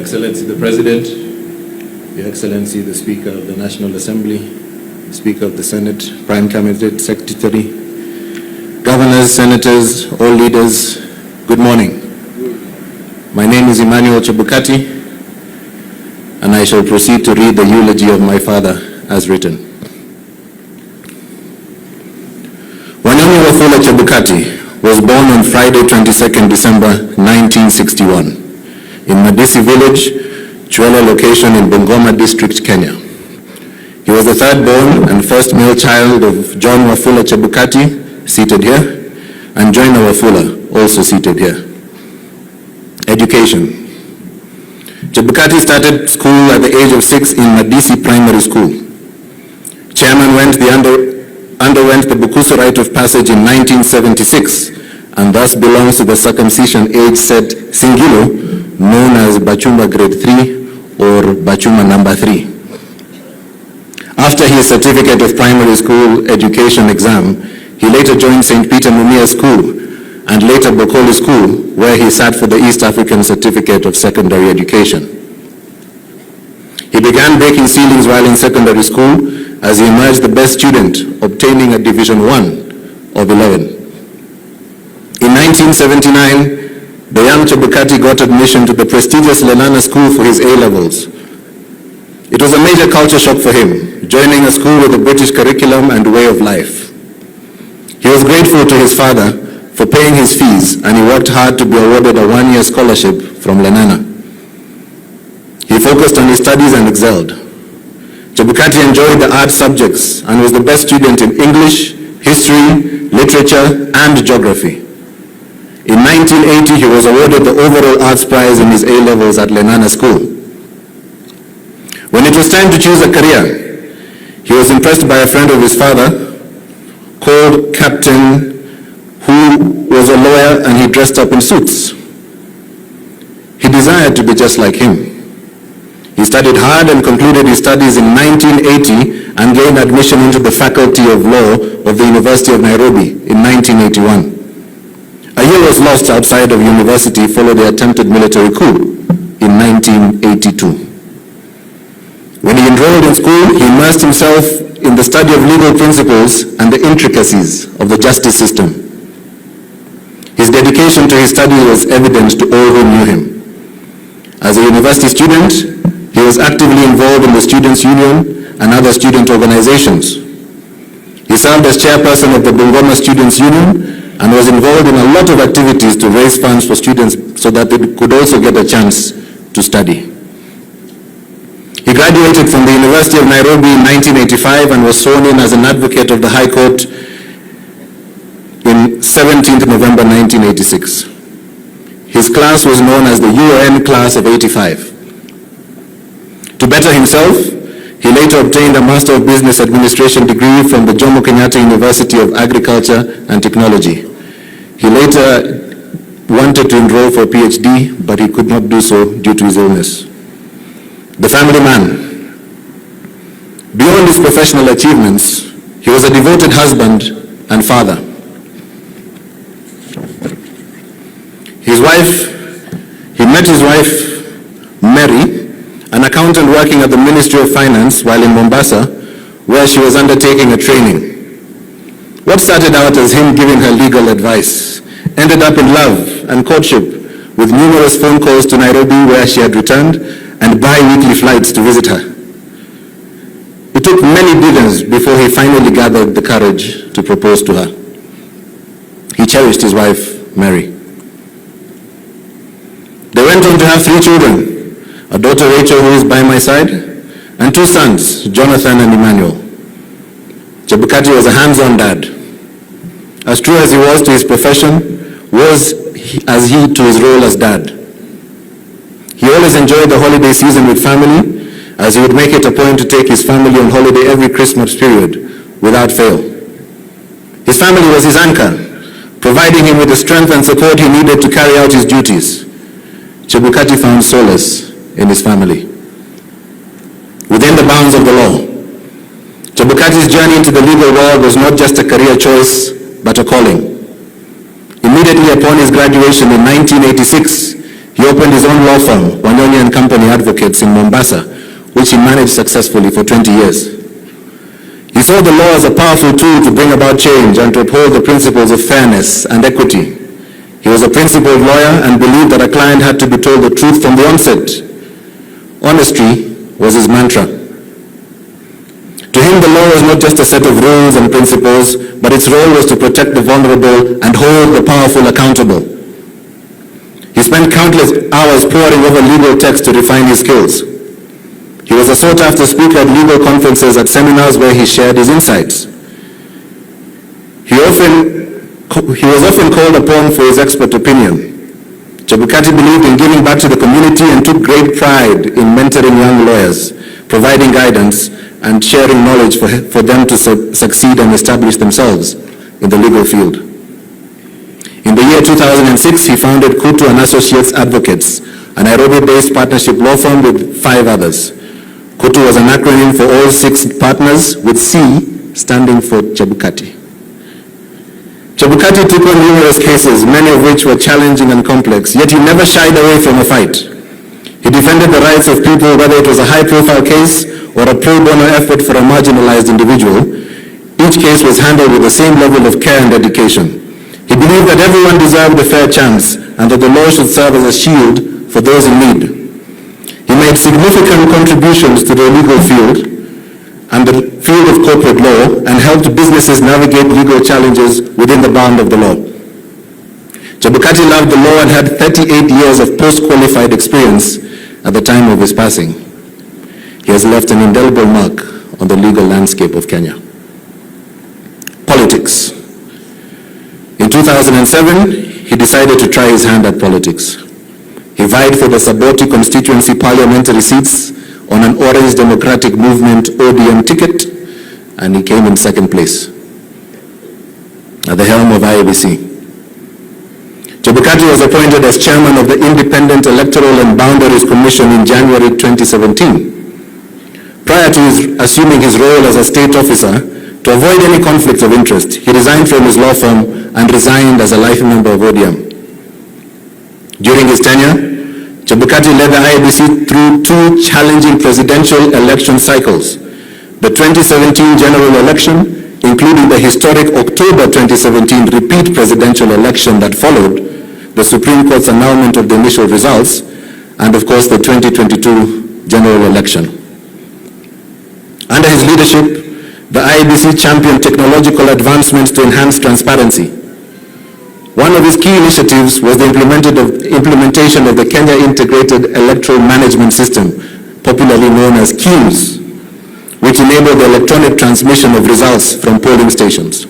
Excellency the President, Your Excellency the Speaker of the National Assembly, Speaker of the Senate, Prime Cabinet Secretary, Governors, Senators, all leaders, good morning. My name is Emmanuel Chebukati, and I shall proceed to read the eulogy of my father as written. Emmanuel Chebukati was born on Friday, 22nd December 1961 in Madisi village, Chwela location in Bungoma district, Kenya. He was the third born and first male child of John Wafula Chebukati, seated here, and Joyner Wafula, also seated here. Education. Chebukati started school at the age of 6 in Madisi Primary School. Chairman underwent the Bukusu rite of passage in 1976 and thus belongs to the circumcision age set Singilo, known as Bachuma Grade 3 or Bachuma Number 3. After his certificate of primary school education exam, he later joined St. Peter Mumia School and later Bokoli School, where he sat for the East African Certificate of Secondary Education. He began breaking ceilings while in secondary school as he emerged the best student, obtaining a Division 1 of 11. In 1979, the young Chebukati got admission to the prestigious Lenana School for his A-levels. It was a major culture shock for him, joining a school with a British curriculum and way of life. He was grateful to his father for paying his fees, and he worked hard to be awarded a one-year scholarship from Lenana. He focused on his studies and excelled. Chebukati enjoyed the art subjects and was the best student in English, history, literature, and geography. In 1980, he was awarded the overall arts prize in his A-levels at Lenana School. When it was time to choose a career, he was impressed by a friend of his father called Captain, who was a lawyer, and he dressed up in suits. He desired to be just like him. He studied hard and concluded his studies in 1980 and gained admission into the Faculty of Law of the University of Nairobi in 1981. A year was lost outside of university following the attempted military coup in 1982. When he enrolled in school, he immersed himself in the study of legal principles and the intricacies of the justice system. His dedication to his studies was evident to all who knew him. As a university student, he was actively involved in the Students' Union and other student organizations. He served as chairperson of the Bungoma Students' Union and was involved in a lot of activities to raise funds for students so that they could also get a chance to study. He graduated from the University of Nairobi in 1985 and was sworn in as an advocate of the High Court in 17th November 1986. His class was known as the UON Class of 85. To better himself, he later obtained a Master of Business Administration degree from the Jomo Kenyatta University of Agriculture and Technology. He later wanted to enroll for a PhD, but he could not do so due to his illness. The family man. Beyond his professional achievements, he was a devoted husband and father. He met his wife, Mary, an accountant working at the Ministry of Finance while in Mombasa, where she was undertaking a training. What started out as him giving her legal advice ended up in love and courtship, with numerous phone calls to Nairobi where she had returned and bi-weekly flights to visit her. It took many dinners before he finally gathered the courage to propose to her. He cherished his wife, Mary. They went on to have 3 children, a daughter Rachel, who is by my side, and 2 sons, Jonathan and Emmanuel. Chebukati was a hands-on dad. As true as he was to his profession, as he to his role as dad. He always enjoyed the holiday season with family, as he would make it a point to take his family on holiday every Christmas period, without fail. His family was his anchor, providing him with the strength and support he needed to carry out his duties. Chebukati found solace in his family. Within the bounds of the law, Chebukati's journey into the legal world was not just a career choice, but a calling. Immediately upon his graduation in 1986, he He opened his own law firm, Wanyonyi and Company Advocates in Mombasa, which he managed successfully for 20 years. He saw the law as a powerful tool to bring about change and to uphold the principles of fairness and equity. He was a principled lawyer and believed that a client had to be told the truth from the onset. Honesty was his mantra. To him, the law was not just a set of rules and principles, but its role was to protect the vulnerable and hold the powerful accountable. He spent countless hours poring over legal texts to refine his skills. He was a sought-after speaker at legal conferences, at seminars where he shared his insights. He was often called upon for his expert opinion. Chebukati believed in giving back to the community and took great pride in mentoring young lawyers, providing guidance and sharing knowledge for them to succeed and establish themselves in the legal field. In the year 2006, he founded Kutu & Associates Advocates, a Nairobi-based partnership law firm with 5 others. Kutu was an acronym for all 6 partners, with C standing for Chebukati. Chebukati took on numerous cases, many of which were challenging and complex, yet he never shied away from a fight. He defended the rights of people, whether it was a high-profile case or a pro bono effort for a marginalized individual. Each case was handled with the same level of care and dedication. He believed that everyone deserved a fair chance and that the law should serve as a shield for those in need. He made significant contributions to the legal field and the field of corporate law and helped businesses navigate legal challenges within the bound of the law. Chebukati loved the law and had 38 years of post-qualified experience at the time of his passing. He has left an indelible mark on the legal landscape of Kenya. Politics. In 2007, he decided to try his hand at politics. He vied for the Saboti constituency parliamentary seats on an Orange Democratic Movement ODM ticket, and he came in second place at the helm of IEBC. Chebukati was appointed as chairman of the Independent Electoral and Boundaries Commission in January 2017. Prior to assuming his role as a state officer, to avoid any conflicts of interest, he resigned from his law firm and resigned as a life member of ODM. During his tenure, Chebukati led the IEBC through 2 challenging presidential election cycles. The 2017 general election, including the historic October 2017 repeat presidential election that followed, the Supreme Court's annulment of the initial results, and of course the 2022 general election. Under his leadership, the IEBC championed technological advancements to enhance transparency. One of his key initiatives was the implementation of the Kenya Integrated Electoral Management System, popularly known as KEMS, which enabled the electronic transmission of results from polling stations.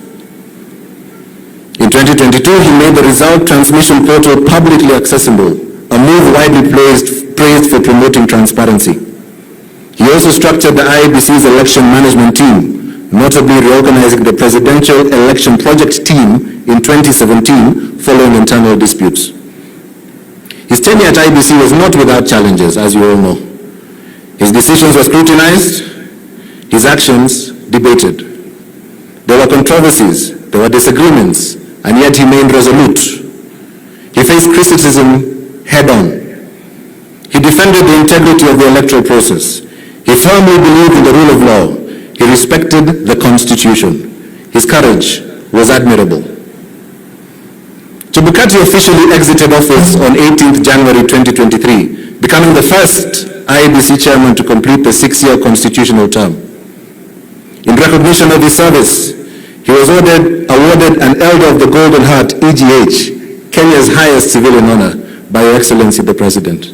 In 2022, he made the result transmission portal publicly accessible, a move widely praised for promoting transparency. He also structured the IEBC's election management team, notably reorganizing the Presidential Election Project Team in 2017 following internal disputes. His tenure at IEBC was not without challenges, as you all know. His decisions were scrutinized, his actions debated. There were controversies, there were disagreements, and yet he remained resolute. He faced criticism head-on. He defended the integrity of the electoral process. He firmly believed in the rule of law. He respected the Constitution. His courage was admirable. Chebukati officially exited office on 18th January 2023, becoming the first IEBC chairman to complete the 6-year constitutional term. In recognition of his service, he was awarded an Elder of the Golden Heart, EGH, Kenya's highest civilian honor, by Your Excellency the President.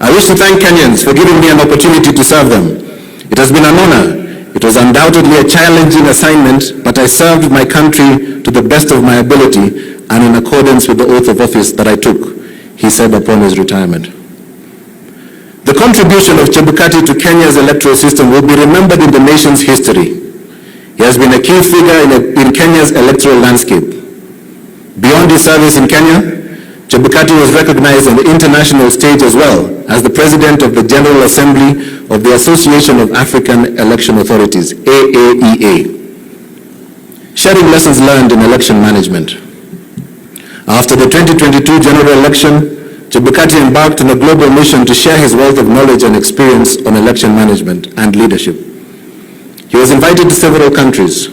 I wish to thank Kenyans for giving me an opportunity to serve them. It has been an honor. It was undoubtedly a challenging assignment, but I served my country to the best of my ability and in accordance with the oath of office that I took, he said upon his retirement. The contribution of Chebukati to Kenya's electoral system will be remembered in the nation's history. He has been a key figure in Kenya's electoral landscape. Beyond his service in Kenya, Chebukati was recognized on the international stage as well as the President of the General Assembly of the Association of African Election Authorities, AAEA, sharing lessons learned in election management. After the 2022 general election, Chebukati embarked on a global mission to share his wealth of knowledge and experience on election management and leadership. He was invited to several countries.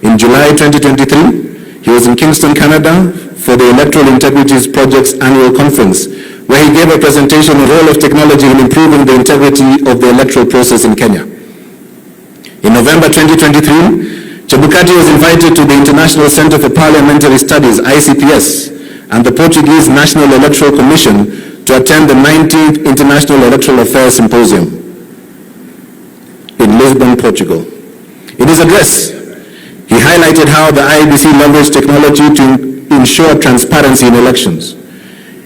In July 2023, he was in Kingston, Canada for the Electoral Integrities Project's annual conference, where he gave a presentation on the role of technology in improving the integrity of the electoral process in Kenya. In November 2023, Chebukati was invited to the International Center for Parliamentary Studies, ICPS, and the Portuguese National Electoral Commission to attend the 19th International Electoral Affairs Symposium in Lisbon, Portugal. In his address, he highlighted how the IEBC leveraged technology to ensure transparency in elections.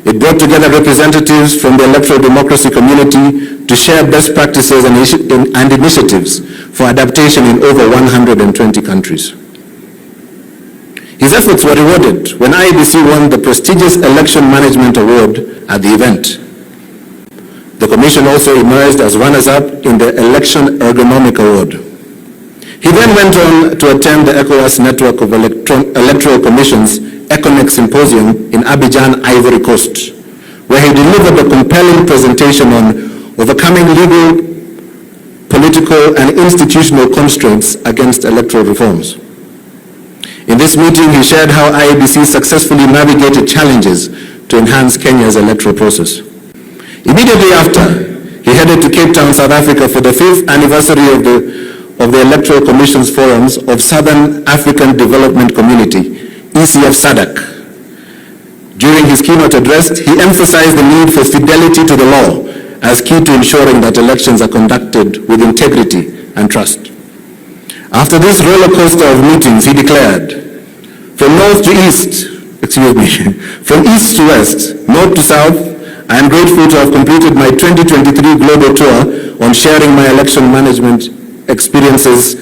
It brought together representatives from the electoral democracy community to share best practices and initiatives for adaptation in over 120 countries. His efforts were rewarded when IEBC won the prestigious Election Management Award at the event. The Commission also emerged as runners-up in the Election Ergonomic Award. He then went on to attend the ECOWAS Network of Electoral Commissions ECONEC Symposium in Abidjan, Ivory Coast, where he delivered a compelling presentation on overcoming legal, political, and institutional constraints against electoral reforms. In this meeting, he shared how IEBC successfully navigated challenges to enhance Kenya's electoral process. Immediately after, he headed to Cape Town, South Africa for the 5th anniversary of the Electoral Commission's Forums of Southern African Development Community, ECF SADC. During his keynote address, he emphasized the need for fidelity to the law as key to ensuring that elections are conducted with integrity and trust. After this roller coaster of meetings, he declared, from east to west, north to south, I am grateful to have completed my 2023 global tour on sharing my election management experiences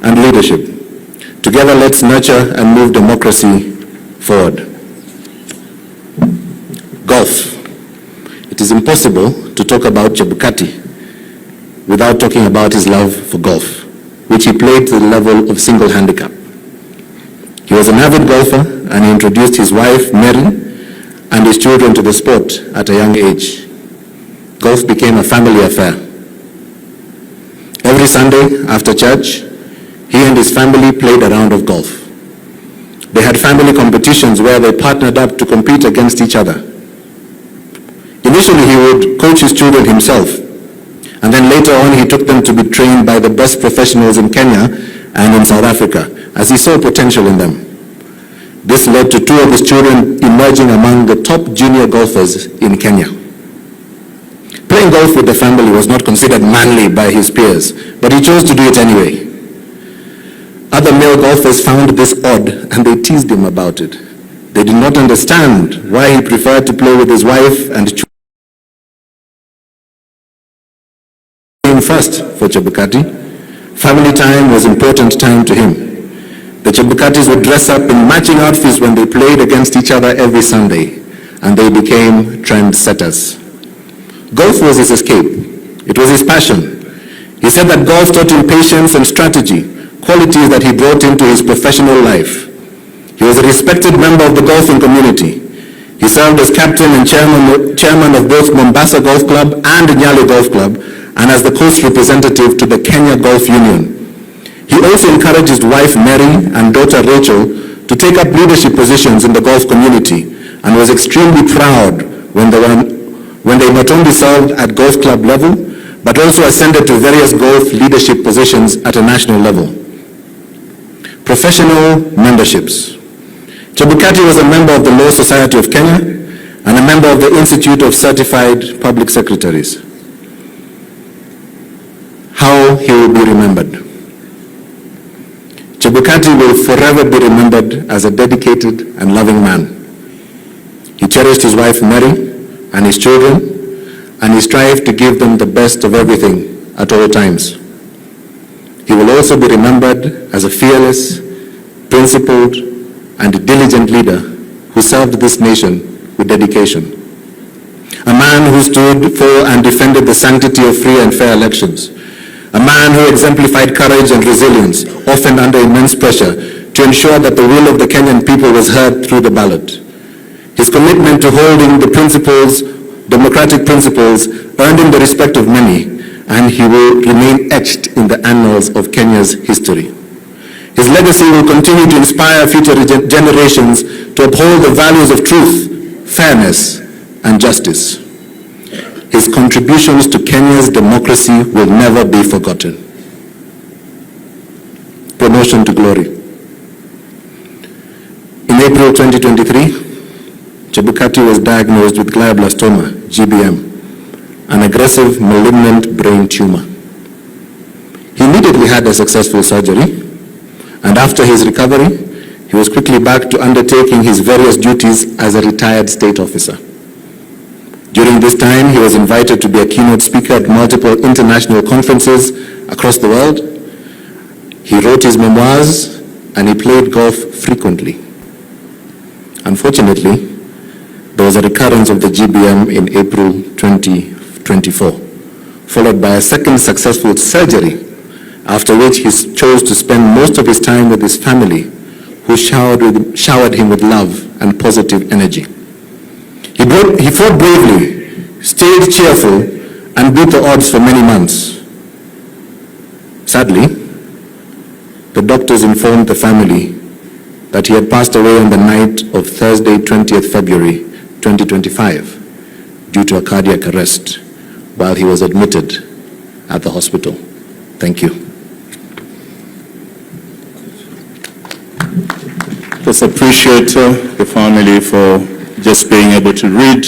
and leadership. Together, let's nurture and move democracy forward. Golf. It is impossible to talk about Chebukati without talking about his love for golf, which he played to the level of single handicap. He was an avid golfer, and he introduced his wife, Mary, and his children to the sport at a young age. Golf became a family affair. Every Sunday after church, he and his family played a round of golf. They had family competitions where they partnered up to compete against each other. Initially, he would coach his children himself, and then later on he took them to be trained by the best professionals in Kenya and in South Africa, as he saw potential in them. This led to 2 of his children emerging among the top junior golfers in Kenya. Playing golf with the family was not considered manly by his peers, but he chose to do it anyway. Other male golfers found this odd, and they teased him about it. They did not understand why he preferred to play with his wife and children. First for Chebukati, family time was important time to him. The Chebukatis would dress up in matching outfits when they played against each other every Sunday, and they became trendsetters. Golf was his escape. It was his passion. He said that golf taught him patience and strategy, qualities that he brought into his professional life. He was a respected member of the golfing community. He served as captain and chairman of both Mombasa Golf Club and Nyali Golf Club, and as the coast representative to the Kenya Golf Union. He also encouraged his wife Mary and daughter Rachel to take up leadership positions in the golf community, and was extremely proud when they not only served at golf club level, but also ascended to various golf leadership positions at a national level. Professional memberships. Chebukati was a member of the Law Society of Kenya and a member of the Institute of Certified Public Secretaries. How he will be remembered. Chebukati will forever be remembered as a dedicated and loving man. He cherished his wife Mary and his children, and he strived to give them the best of everything at all times. He will also be remembered as a fearless, principled, and diligent leader who served this nation with dedication. A man who stood for and defended the sanctity of free and fair elections. A man who exemplified courage and resilience, often under immense pressure, to ensure that the will of the Kenyan people was heard through the ballot. His commitment to holding the principles, democratic principles, earned him the respect of many, and he will remain etched in the annals of Kenya's history. His legacy will continue to inspire future generations to uphold the values of truth, fairness, and justice. His contributions to Kenya's democracy will never be forgotten. Promotion to glory. In April 2023, Chebukati was diagnosed with glioblastoma, GBM, an aggressive malignant brain tumor. He immediately had a successful surgery, and after his recovery, he was quickly back to undertaking his various duties as a retired state officer. During this time, he was invited to be a keynote speaker at multiple international conferences across the world. He wrote his memoirs, and he played golf frequently. Unfortunately, there was a recurrence of the GBM in April 2024, followed by a second successful surgery, after which he chose to spend most of his time with his family, who showered him with love and positive energy. He fought bravely, stayed cheerful, and beat the odds for many months. Sadly, the doctors informed the family that he had passed away on the night of Thursday, 20th February 2025, due to a cardiac arrest while he was admitted at the hospital. Thank you. Let's appreciate the family for just being able to read